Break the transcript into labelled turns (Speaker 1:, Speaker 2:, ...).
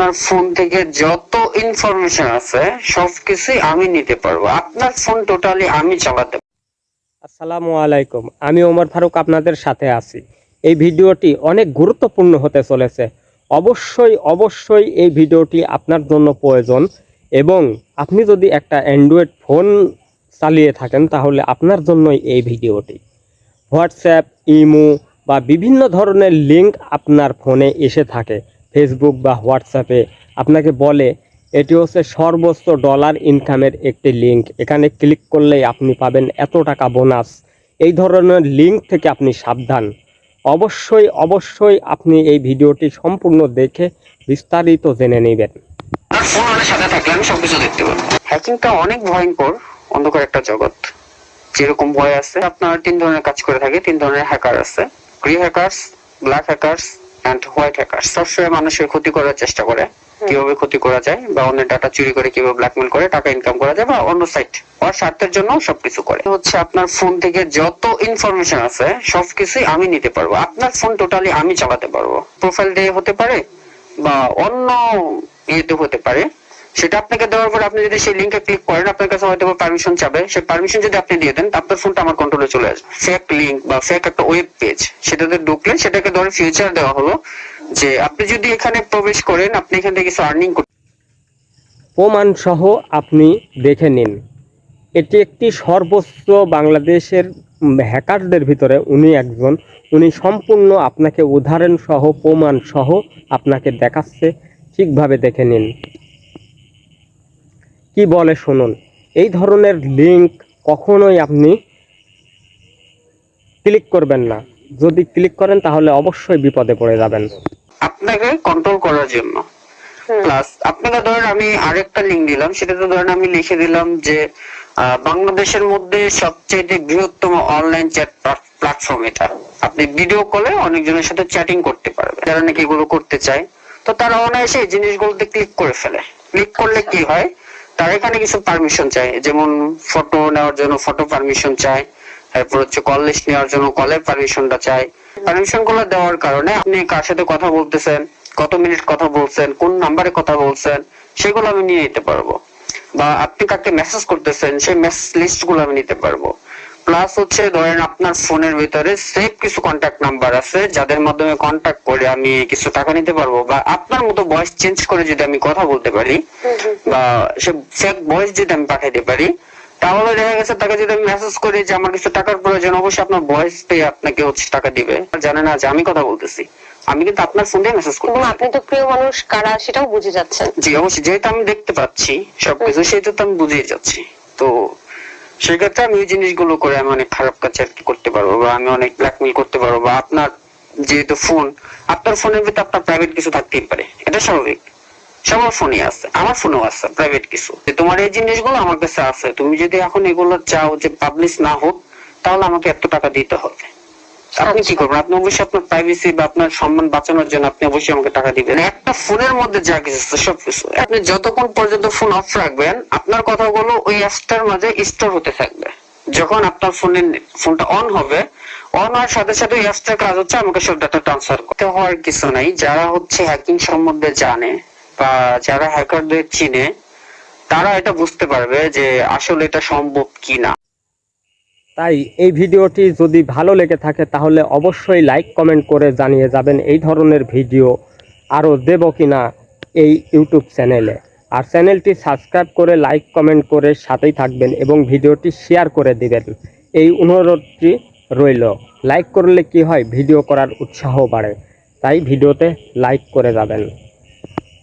Speaker 1: আপনার ফোন থেকে যত ইনফরমেশন আছে সবকিছু আমি নিতে পারবো। আপনার ফোন টোটালি আমি চালাতে পারবো।
Speaker 2: আসসালামু আলাইকুম, আমি ওমর ফারুক আপনাদের সাথে আছি। এই ভিডিওটি অনেক গুরুত্বপূর্ণ হতে চলেছে। অবশ্যই এই ভিডিওটি আপনার জন্য প্রয়োজন, এবং আপনি যদি একটা অ্যান্ড্রয়েড ফোন চালিয়ে থাকেন তাহলে আপনার জন্যই এই ভিডিওটি। হোয়াটসঅ্যাপ, ইমো বা বিভিন্ন ধরনের লিঙ্ক আপনার ফোনে এসে থাকে। ফেসবুক বা হোয়াটসঅ্যাপে আপনাকে বলে এটি হচ্ছে সর্বোচ্চ ডলার ইনকামের একটি লিঙ্ক, এখানে ক্লিক করলেই আপনি পাবেন এত টাকা বোনাস। এই ধরনের লিঙ্ক থেকে আপনি সাবধান। অবশ্যই আপনি এই ভিডিওটি সম্পূর্ণ দেখে বিস্তারিত জেনে নেবেন।
Speaker 1: আপনার ফোন আমার সাথে থাকলে আমি সবকিছু দেখতে পারবো। হ্যাকিংটা অনেক ভয়ঙ্কর, অন্ধকার একটা জগৎ। যেরকম ভয় আছে, আপনার 3 ধরনের কাজ করে থাকে। 3 ধরনের হ্যাকার আছে: grey hackers, black hackers and white hackers. সবসময় মানুষের ক্ষতি করার চেষ্টা করে, কিভাবে ক্ষতি করা যায় বা অন্যের ডাটা চুরি করে কিভাবে ব্ল্যাকমেল করে টাকা ইনকাম করা যায় বা অন্য সাইট ওর স্বার্থের জন্য সবকিছু করে। হচ্ছে আপনার ফোন থেকে যত ইনফরমেশন আছে সবকিছুই আমি নিতে পারবো। আপনার ফোন টোটালি আমি চালাতে পারবো। প্রোফাইল দিয়ে হতে পারে বা অন্য ইয়েতে হতে পারে। সেটা আপনাকে দেওয়ার পর আপনি যদি সেই লিংকে ক্লিক করেন, আপনার কাছে হয়তো পারমিশন চাবে। সেই পারমিশন যদি আপনি দিয়ে দেন, আপনার ফোনটা আমার কন্ট্রোলে চলে আসবে। ফেক লিংক বা ফেক একটা ওয়েব পেজ, সেটাতে ঢুকলে সেটাকে ধরে ফিউচার দেওয়া হলো যে আপনি যদি এখানে প্রবেশ করেন, আপনি এখান থেকে কিছু আর্নিং করতে।
Speaker 2: প্রমাণ সহ আপনি দেখে নিন। এটি একটি সর্বোচ্চ বাংলাদেশের হ্যাকারদের ভিতরে উনি একজন। উনি সম্পূর্ণ আপনাকে উদাহরণ সহ প্রমাণ সহ আপনাকে দেখাচ্ছে, ঠিকভাবে দেখে নিন। কি বলে শুনুন। এই ধরনের লিংক কখনোই আপনি ক্লিক করবেন না। যদি ক্লিক করেন তাহলে অবশ্যই বিপদে পড়ে যাবেন।
Speaker 1: আপনাকে কন্ট্রোল করার জন্য। প্লাস আপনাকে ধরেন আমি আরেকটা লিংক দিলাম, সেটাতে ধরেন আমি লিখে দিলাম যে বাংলাদেশের মধ্যে সবচেয়ে বৃহত্তম অনলাইন চ্যাট প্ল্যাটফর্ম এটা। আপনি ভিডিও কলে অনেকজনের সাথে চ্যাটিং করতে পারবেন। যারা নাকি এগুলো করতে চায়, তো তারা অনায়াসে এই জিনিসগুলোতে ক্লিক করে ফেলে। ক্লিক করলে কি হয়, তার এখানে কিছু পারমিশন চায়, যেমন ফটো নেওয়ার জন্য ফটো পারমিশন চায়, তারপর হচ্ছে কল লিস্ট নেওয়ার জন্য কলের পারমিশনটা চায়। পারমিশন গুলো দেওয়ার কারণে আপনি কার সাথে কথা বলতেছেন, কত মিনিট কথা বলছেন, কোন নাম্বারে কথা বলছেন, সেগুলো আমি নিয়ে নিতে পারবো। বা আপনি কাকে মেসেজ করতেছেন, সেই মেসেজ লিস্ট গুলো আমি নিতে পারবো। প্লাস হচ্ছে ধরেন আপনার ফোনের ভিতরে সেভ কিছু কন্ট্যাক্ট নাম্বার আছে, যাদের মাধ্যমে কন্ট্যাক্ট করে আমি কিছু টাকা নিতে পারবো। বা আপনার মতো ভয়েস চেঞ্জ করে যদি আমি কথা বলতে পারি, বা সে ফেক ভয়েস যদি আমি পাঠাইতে পারি, তাহলে দেখা গেছে তাকে যদি আমি মেসেজ করি যে আমার কিছু টাকার প্রয়োজন, অবশ্যই আপনার ভয়েস পেয়ে আপনাকে হচ্ছে টাকা দিবে। জানে না যে আমি কথা বলতেছি, আমি কিন্তু আপনার ফোন দিয়ে মেসেজ করব।
Speaker 3: আপনি তো প্রিয় মানুষ কারা সেটাও বুঝে যাচ্ছেন।
Speaker 1: জি অবশ্যই, যেহেতু আমি দেখতে পাচ্ছি সবকিছু, সেহেতু তো আমি বুঝিয়ে যাচ্ছি। তো সেক্ষেত্রে আমি এই জিনিসগুলো করে আমি অনেক খারাপ কাজ করতে পারবো, বা আমি অনেক ব্ল্যাকমেল করতে পারবো। বা আপনার যেহেতু ফোন, আপনার ফোনের ভিতরে আপনার প্রাইভেট কিছু থাকতেই পারে, এটা স্বাভাবিক। সবার ফোনে আছে, আমার ফোনেও আছে প্রাইভেট কিছু। তোমার এই জিনিসগুলো আমার কাছে আছে, তুমি যদি এখন এগুলো চাও যে পাবলিশ না হোক, তাহলে আমাকে এত টাকা দিতে হবে। আপনি কি করবেন? আপনি অবশ্যই আপনার প্রাইভেসি বা আপনার সম্মান বাঁচানোর জন্য আপনি অবশ্যই আমাকে টাকা দিবেন। একটা ফোনের মধ্যে যা কিছু আছে সবকিছু, আপনি যতক্ষণ পর্যন্ত ফোন অফ রাখবেন, আপনার কথাগুলো ওই অ্যাপসটার মাঝে স্টোর হতে থাকবে। যখন আপনার ফোনটা অন হবে, অন হওয়ার সাথে সাথে ওই অ্যাপসটার কাজ হচ্ছে আমাকে সব ডাটা ট্রান্সফার করতে। হওয়ার কিছু নাই। যারা হচ্ছে হ্যাকিং সম্বন্ধে জানে বা যারা হ্যাকারদের চিনে, তারা এটা বুঝতে পারবে যে আসলে এটা সম্ভব কিনা।
Speaker 2: তাই এই ভিডিওটি যদি ভালো লেগে থাকে তাহলে অবশ্যই লাইক কমেন্ট করে জানিয়ে যাবেন এই ধরনের ভিডিও আরও দেব কিনা এই ইউটিউব চ্যানেলে। আর চ্যানেলটি সাবস্ক্রাইব করে লাইক কমেন্ট করে সাথেই থাকবেন এবং ভিডিওটি শেয়ার করে দিবেন, এই অনুরোধটি রইল। লাইক করলে কি হয়, ভিডিও করার উৎসাহ বাড়ে, তাই ভিডিওতে লাইক করে যাবেন।